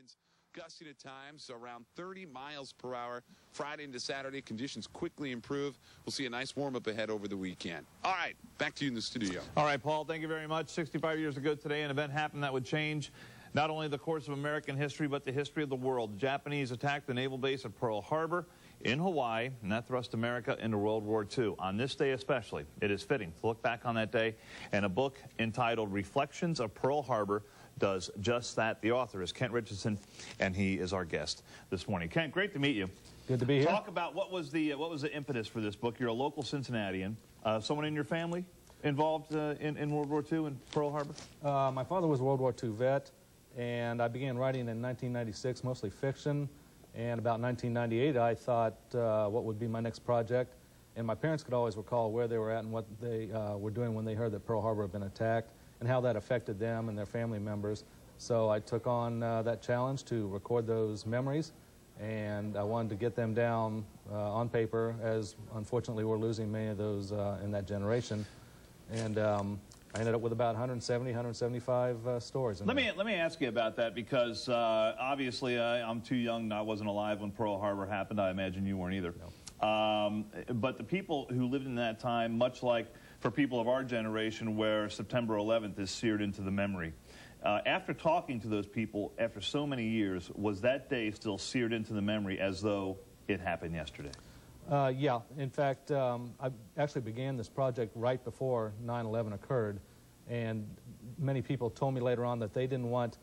winds gusting at times around 30 miles per hour. Friday into Saturday, conditions quickly improve. We'll see a nice warm-up ahead over the weekend. All right, back to you in the studio. All right, Paul, thank you very much. 65 years ago today, an event happened that would change not only the course of American history, but the history of the world. The Japanese attacked the naval base at Pearl Harbor in Hawaii, and that thrust America into World War II. On this day especially, it is fitting to look back on that day, and a book entitled Reflections of Pearl Harbor does just that. The author is Kent Richardson, and he is our guest this morning. Kent, great to meet you. Good to be here. Talk about what was the impetus for this book. You're a local Cincinnatian. Someone in your family involved in World War II and Pearl Harbor? My father was a World War II vet, and I began writing in 1996, mostly fiction. And about 1998, I thought what would be my next project. And my parents could always recall where they were at and what they were doing when they heard that Pearl Harbor had been attacked and how that affected them and their family members. So I took on that challenge to record those memories, and I wanted to get them down on paper, as unfortunately we're losing many of those in that generation. And I ended up with about 170, 175 stories. Let me ask you about that, because obviously I'm too young. I wasn't alive when Pearl Harbor happened. I imagine you weren't either. No. But the people who lived in that time, much like for people of our generation where September 11th is seared into the memory, after talking to those people after so many years, was that day still seared into the memory as though it happened yesterday? Yeah. In fact, I actually began this project right before 9/11 occurred, and many people told me later on that they didn't want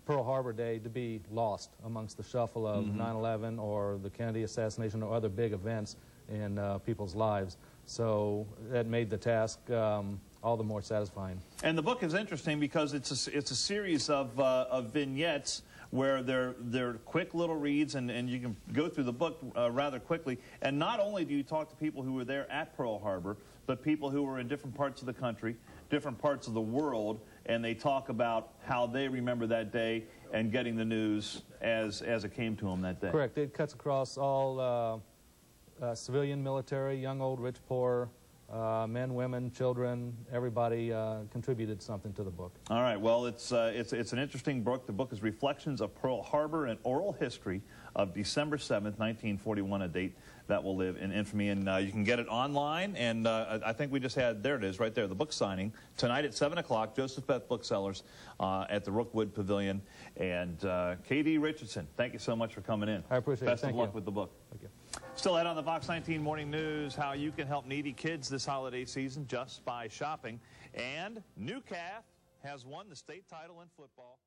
Pearl Harbor Day to be lost amongst the shuffle of 9/11 or the Kennedy assassination or other big events in people's lives. So that made the task all the more satisfying. And the book is interesting because it's a series of vignettes where they're quick little reads, and you can go through the book rather quickly. And not only do you talk to people who were there at Pearl Harbor, but people who were in different parts of the country, different parts of the world, and they talk about how they remember that day and getting the news as it came to them that day. Correct. It cuts across all civilian, military, young, old, rich, poor, men, women, children. Everybody contributed something to the book. All right. Well, it's an interesting book. The book is Reflections of Pearl Harbor, an oral history of December 7th, 1941, a date that will live in infamy. And you can get it online. And I think we just had, there it is, right there, the book signing tonight at 7 o'clock, Joseph Beth Booksellers at the Rookwood Pavilion. And K.D. Richardson, thank you so much for coming in. I appreciate it. Best of luck with the book. Thank you. Still ahead on the Fox 19 Morning News, how you can help needy kids this holiday season just by shopping. And Newcastle has won the state title in football.